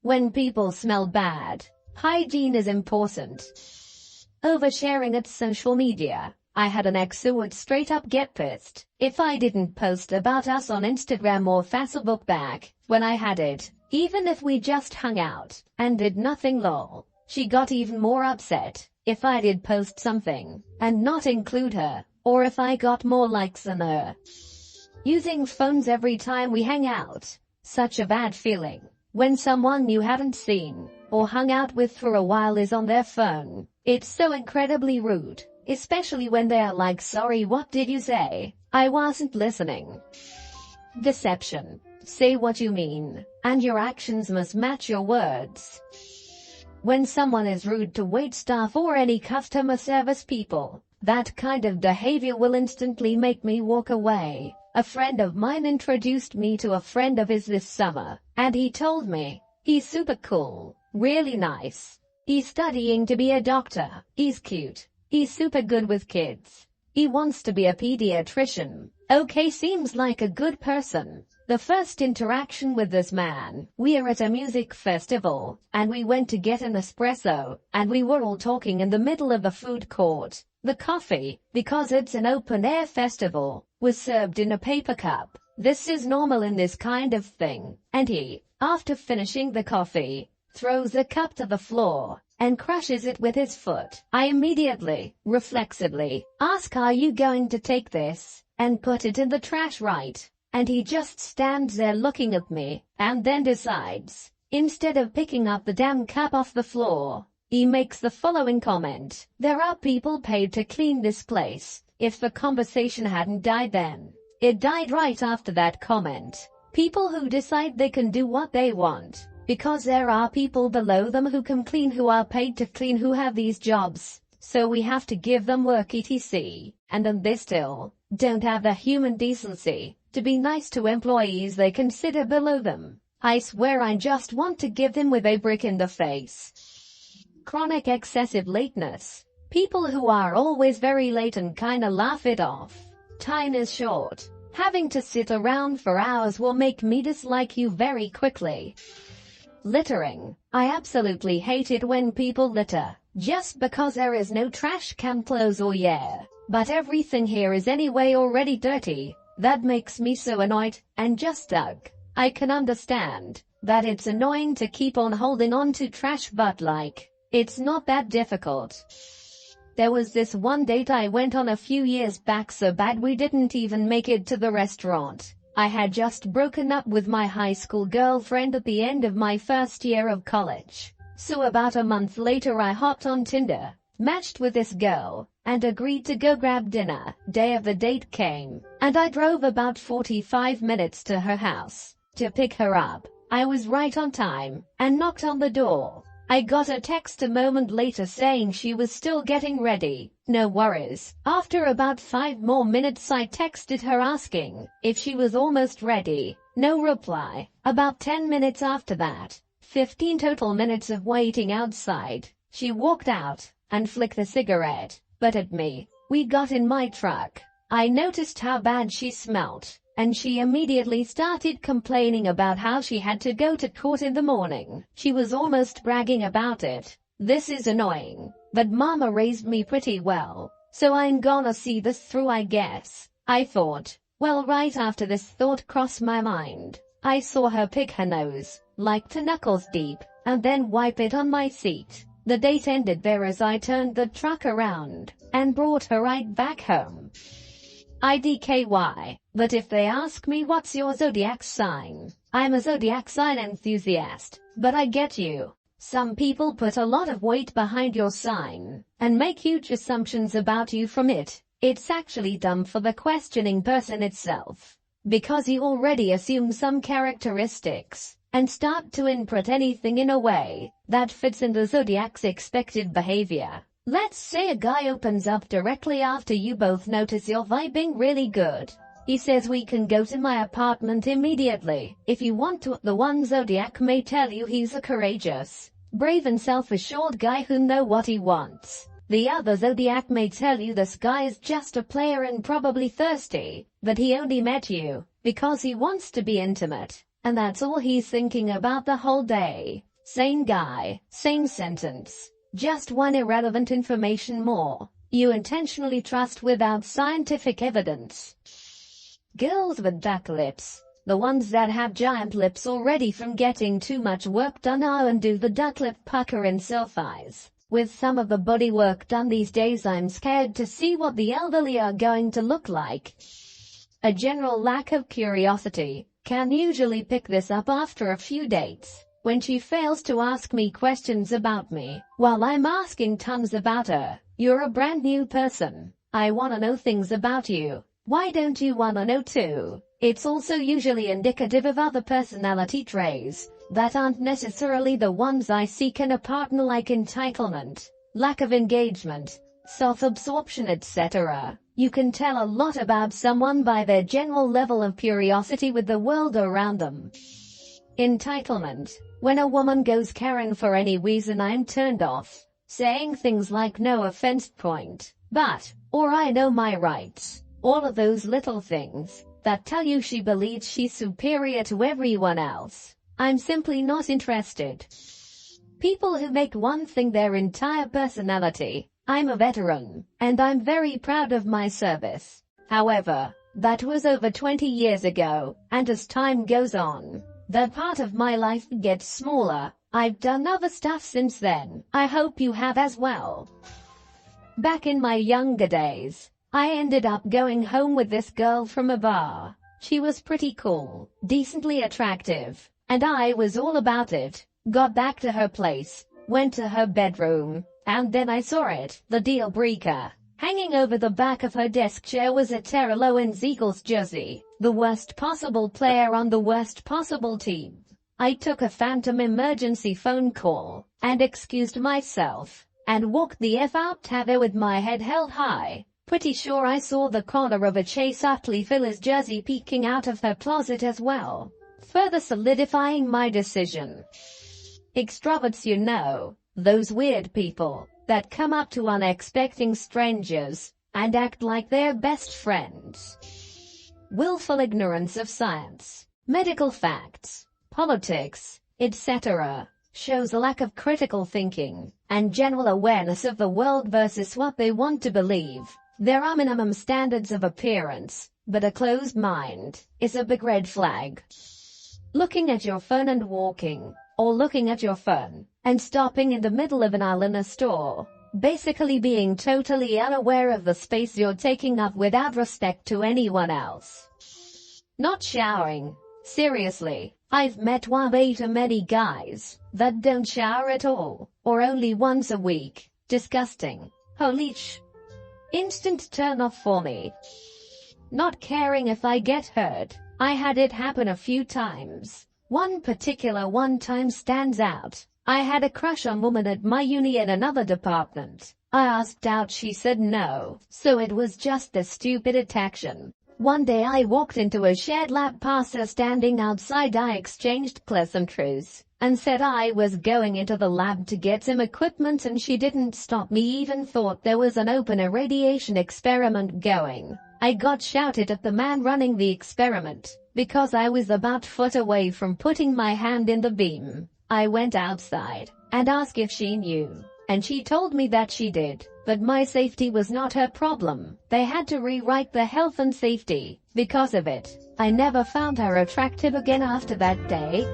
When people smell bad, hygiene is important. Oversharing at social media. I had an ex who would straight up get pissed if I didn't post about us on Instagram or Facebook back when I had it, even if we just hung out and did nothing lol. She got even more upset if I did post something and not include her, or if I got more likes than her. Using phones every time we hang out. Such a bad feeling when someone you haven't seen or hung out with for a while is on their phone. It's so incredibly rude, especially when they are like, sorry, what did you say? I wasn't listening. Deception. Say what you mean, and your actions must match your words. When someone is rude to wait staff or any customer service people, that kind of behavior will instantly make me walk away. A friend of mine introduced me to a friend of his this summer, and he told me, he's super cool, really nice. He's studying to be a doctor, he's cute, he's super good with kids. He wants to be a pediatrician. Okay, seems like a good person. The first interaction with this man, we are at a music festival, and we went to get an espresso, and we were all talking in the middle of a food court. The coffee, because it's an open-air festival, was served in a paper cup. This is normal in this kind of thing. And he, after finishing the coffee, throws the cup to the floor and crushes it with his foot. I immediately, reflexively, ask, are you going to take this and put it in the trash, right? And he just stands there looking at me, and then decides, instead of picking up the damn cup off the floor, he makes the following comment: there are people paid to clean this place. If the conversation hadn't died then, it died right after that comment. People who decide they can do what they want, because there are people below them who can clean, who are paid to clean, who have these jobs, so we have to give them work etc. And then they still don't have the human decency to be nice to employees they consider below them. I swear I just want to give them with a brick in the face. Chronic excessive lateness. People who are always very late and kinda laugh it off. Time is short. Having to sit around for hours will make me dislike you very quickly. Littering. I absolutely hate it when people litter, just because there is no trash can close, or but everything here is anyway already dirty. That makes me so annoyed and just stuck. I can understand that it's annoying to keep on holding on to trash, but like, it's not that difficult. There was this one date I went on a few years back, so bad we didn't even make it to the restaurant. I had just broken up with my high school girlfriend at the end of my first year of college. So about a month later I hopped on Tinder, matched with this girl, and agreed to go grab dinner. Day of the date came, and I drove about 45 minutes to her house to pick her up. I was right on time and knocked on the door. I got a text a moment later saying she was still getting ready. No worries. After about 5 more minutes I texted her asking if she was almost ready. No reply. About 10 minutes after that, 15 total minutes of waiting outside, she walked out and flicked a cigarette butt at me. We got in my truck. I noticed how bad she smelt, and she immediately started complaining about how she had to go to court in the morning. She was almost bragging about it. This is annoying, but mama raised me pretty well, so I'm gonna see this through, I guess. I thought. Well, right after this thought crossed my mind, I saw her pick her nose, like to knuckles deep, and then wipe it on my seat. The date ended there as I turned the truck around and brought her right back home. IDKY. But if they ask me what's your zodiac sign, I'm a zodiac sign enthusiast, but I get you. Some people put a lot of weight behind your sign and make huge assumptions about you from it. It's actually dumb for the questioning person itself, because you already assume some characteristics and start to interpret anything in a way that fits in the zodiac's expected behavior. Let's say a guy opens up directly after you both notice you're vibing really good. He says, we can go to my apartment immediately if you want to. The one zodiac may tell you he's a courageous, brave and self-assured guy who knows what he wants. The other zodiac may tell you this guy is just a player and probably thirsty, but he only met you because he wants to be intimate, and that's all he's thinking about the whole day. Same guy, same sentence. Just one irrelevant information more. You intentionally trust without scientific evidence. Girls with duck lips. The ones that have giant lips already from getting too much work done and do the duck lip pucker in selfies. With some of the body work done these days, I'm scared to see what the elderly are going to look like. A general lack of curiosity. Can usually pick this up after a few dates. When she fails to ask me questions about me, while I'm asking tons about her. You're a brand new person. I wanna know things about you. Why don't you wanna know too? It's also usually indicative of other personality traits that aren't necessarily the ones I seek in a partner, like entitlement, lack of engagement, self-absorption, etc. You can tell a lot about someone by their general level of curiosity with the world around them. Entitlement. When a woman goes caring for any reason, I'm turned off. Saying things like no offense point, but, or I know my rights. All of those little things that tell you she believes she's superior to everyone else. I'm simply not interested. People who make one thing their entire personality. I'm a veteran, and I'm very proud of my service. However, that was over 20 years ago, and as time goes on, that part of my life gets smaller. I've done other stuff since then. I hope you have as well. Back in my younger days, I ended up going home with this girl from a bar. She was pretty cool, decently attractive, and I was all about it. Got back to her place, went to her bedroom, and then I saw it, the deal breaker. Hanging over the back of her desk chair was a Terrell Owens Eagles jersey, the worst possible player on the worst possible team. I took a phantom emergency phone call, and excused myself, and walked the F out there with my head held high. Pretty sure I saw the collar of a Chase Utley Phillies jersey peeking out of her closet as well, further solidifying my decision. Extroverts, you know, those weird people that come up to unexpecting strangers and act like they're best friends. Willful ignorance of science, medical facts, politics, etc. shows a lack of critical thinking and general awareness of the world versus what they want to believe. There are minimum standards of appearance, but a closed mind is a big red flag. Looking at your phone and walking, or looking at your phone and stopping in the middle of an aisle in a store. Basically being totally unaware of the space you're taking up without respect to anyone else. Not showering. Seriously, I've met way too many guys that don't shower at all, or only once a week. Disgusting. Holy sh. Instant turn off for me. Not caring if I get hurt. I had it happen a few times. One particular one time stands out. I had a crush on a woman at my uni in another department. I asked out, she said no, so it was just a stupid attraction. One day I walked into a shared lab past her standing outside. I exchanged pleasantries and said I was going into the lab to get some equipment, and she didn't stop me, even thought there was an open irradiation experiment going. I got shouted at the man running the experiment because I was about a foot away from putting my hand in the beam. I went outside and asked if she knew, and she told me that she did, but my safety was not her problem. They had to rewrite the health and safety because of it. I never found her attractive again after that day.